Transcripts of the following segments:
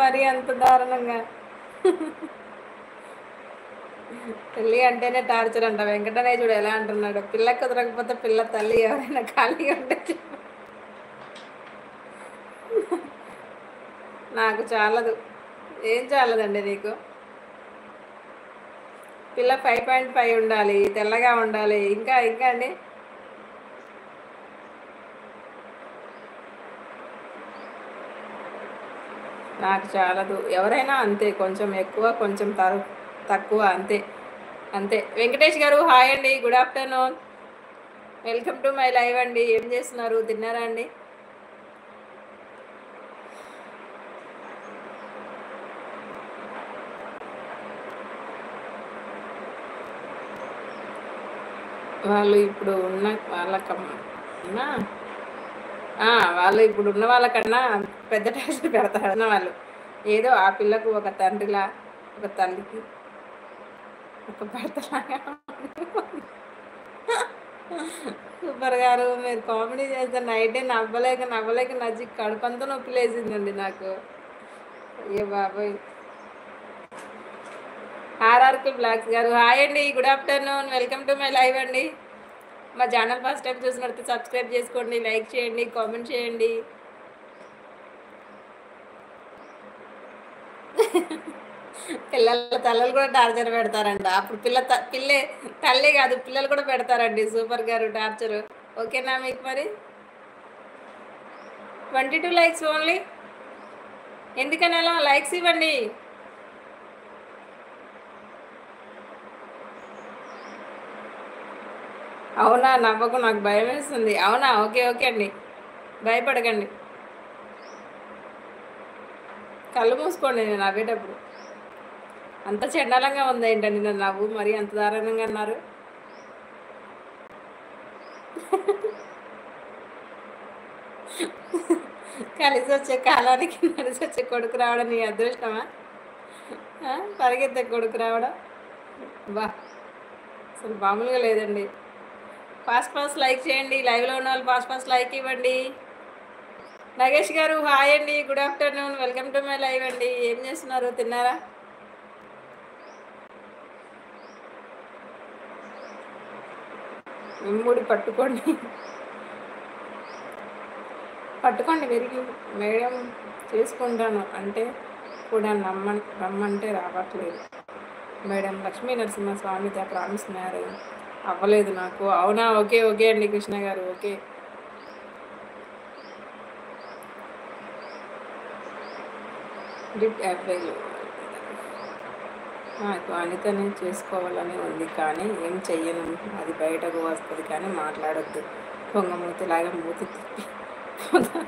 మరి అంత దారుణంగా. పెళ్ళి అంటేనే టార్చర్ అంట. వెంకటన్నయ్య చూడు ఎలా అంటున్నాడు. పిల్ల కుదరకపోతే పిల్ల తల్లి ఎవరైనా ఖాళీగా ఉంటే చెప్పు. నాకు చాలదు. ఏం చాలదండి నీకు? పిల్ల 5.5 ఉండాలి, తెల్లగా ఉండాలి. ఇంకా ఇంకా అండి. నాకు చాలదు. ఎవరైనా అంతే, కొంచెం ఎక్కువ కొంచెం తక్కువ అంతే. అంతే. వెంకటేష్ గారు హాయ్ అండి, good afternoon, welcome to my live అండి. ఏం చేస్తున్నారు, తిన్నారా అండి? వాళ్ళు ఇప్పుడు ఉన్న వాళ్ళకన్నా వాళ్ళు ఇప్పుడు ఉన్న వాళ్ళకన్నా పెద్ద టెన్షన్ పెడతారన్న వాళ్ళు. ఏదో ఆ పిల్లకు ఒక తండ్రిలా, ఒక తల్లికి ఒక భర్తలాగా. సూపర్ గారు, మీరు కామెడీ చేస్తే నైటే నవ్వలేక నవ్వలేక నచ్చి కడుపంతా నొప్పి లేచిందండి నాకు. అయ్యో బాబోయ్. ఆర్ఆర్కే బ్లాక్స్ గారు హాయ్ అండి, good afternoon, welcome to my live అండి. మా ఛానల్ ఫస్ట్ టైం చూసినట్టు సబ్స్క్రైబ్ చేసుకోండి, లైక్ చేయండి, కామెంట్ చేయండి. పిల్లల తల్లలు కూడా టార్చర్ పెడతారంట. అప్పుడు పిల్లే తల్లి కాదు, పిల్లలు కూడా పెడతారండి. సూపర్ గారు టార్చర్. ఓకేనా మీకు మరి? 22 లైక్స్ ఓన్లీ. ఎందుకని అలా లైక్స్ ఇవ్వండి. అవునా, నవ్వకు, నాకు భయం వేస్తుంది. అవునా, ఓకే ఓకే అండి, భయపడకండి. కళ్ళు మూసుకోండి నేను నవ్వేటప్పుడు. అంత చండాలంగా ఉంది ఏంటండి నా నవ్వు? మరి అంత దారుణంగా అన్నారు. కలిసి వచ్చే కాలానికి నడిచి వచ్చే కొడుకు రావడం నీ అదృష్టమా? పరిగెత్తే కొడుకు రావడం బా, అసలు మామూలుగా లేదండి. ఫాస్ట్ ఫాస్ట్ లైక్ చేయండి, లైవ్లో ఉన్న వాళ్ళు ఫాస్ట్ ఫాస్ట్ లైక్ ఇవ్వండి. నగేష్ గారు హాయ్ అండి, good afternoon, welcome to my live అండి. ఏం చేస్తున్నారు, తిన్నారా? మిమ్ముడి పట్టుకోండి, పట్టుకోండి విరిగి. మేడం చేసుకుంటాను అంటే కూడా రమ్మంటే రావట్లేదు మేడం. లక్ష్మీ నరసింహస్వామితో ప్రామిస్ మ్యారేజ్ అవ్వలేదు నాకు. అవునా, ఓకే ఓకే అండి కృష్ణ గారు, ఓకే. Did apply. నాకు అనితనే చేసుకోవాలని ఉంది కానీ ఏం చెయ్యను. అది బయటకు వస్తుంది కానీ మాట్లాడొద్దు. కొంగమూతిలాగా మూతి తిప్పి పోతా.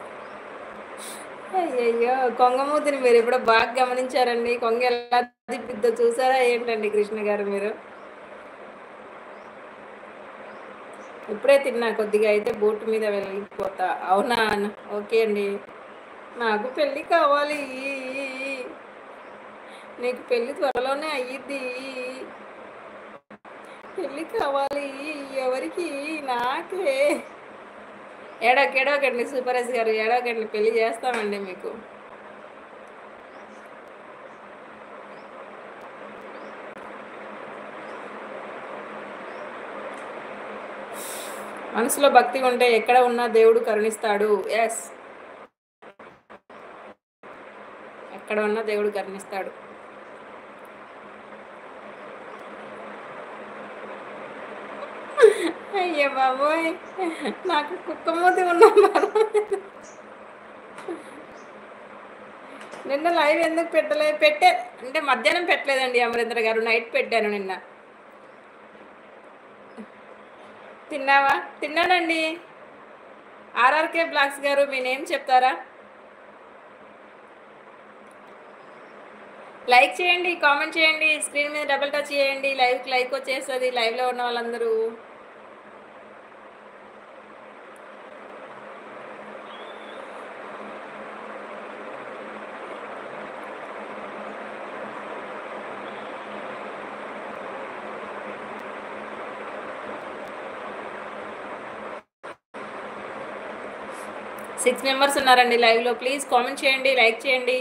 అయ్యయ్యో, కొంగమూతిని మీరు ఎప్పుడో బాగా గమనించారండి. కొంగ ఎలా తిప్పిద్దో చూసారా ఏంటండి కృష్ణ గారు మీరు? ఇప్పుడే తిన్నా, కొద్దిగా అయితే బోటు మీద వెళ్ళిపోతా. అవునా, ఓకే అండి. నాకు పెళ్ళి కావాలి. నీకు పెళ్ళి త్వరలోనే అయ్యిద్ది. పెళ్ళి కావాలి. ఎవరికి? నాకే. ఏడోకండి సూపర్ ఎస్ గారు, ఏడోకండి, పెళ్ళి చేస్తామండి మీకు. మనసులో భక్తి ఉంటే ఎక్కడ ఉన్నా దేవుడు కరుణిస్తాడు. ఎస్, ఎక్కడ ఉన్నా దేవుడు కరుణిస్తాడు. అయ్యో బాబోయ్, నాకు కుక్కమూతి ఉన్నా. నిన్న లైవ్ ఎందుకు పెట్టే అంటే మధ్యాహ్నం పెట్టలేదండి అమరేంద్ర గారు, నైట్ పెట్టాను నిన్న. తిన్నావా? తిన్నానండి. ఆర్ఆర్కే బ్లాక్స్ గారు మీ నేమ్ చెప్తారా? లైక్ చేయండి, కామెంట్ చేయండి, స్క్రీన్ మీద డబుల్ టచ్ చేయండి, లైవ్కి లైక్ వచ్చేస్తుంది, లైవ్లో ఉన్న వాళ్ళందరూ. సిక్స్ మెంబర్స్ ఉన్నారండి లైవ్లో. ప్లీజ్ కామెంట్ చేయండి, లైక్ చేయండి.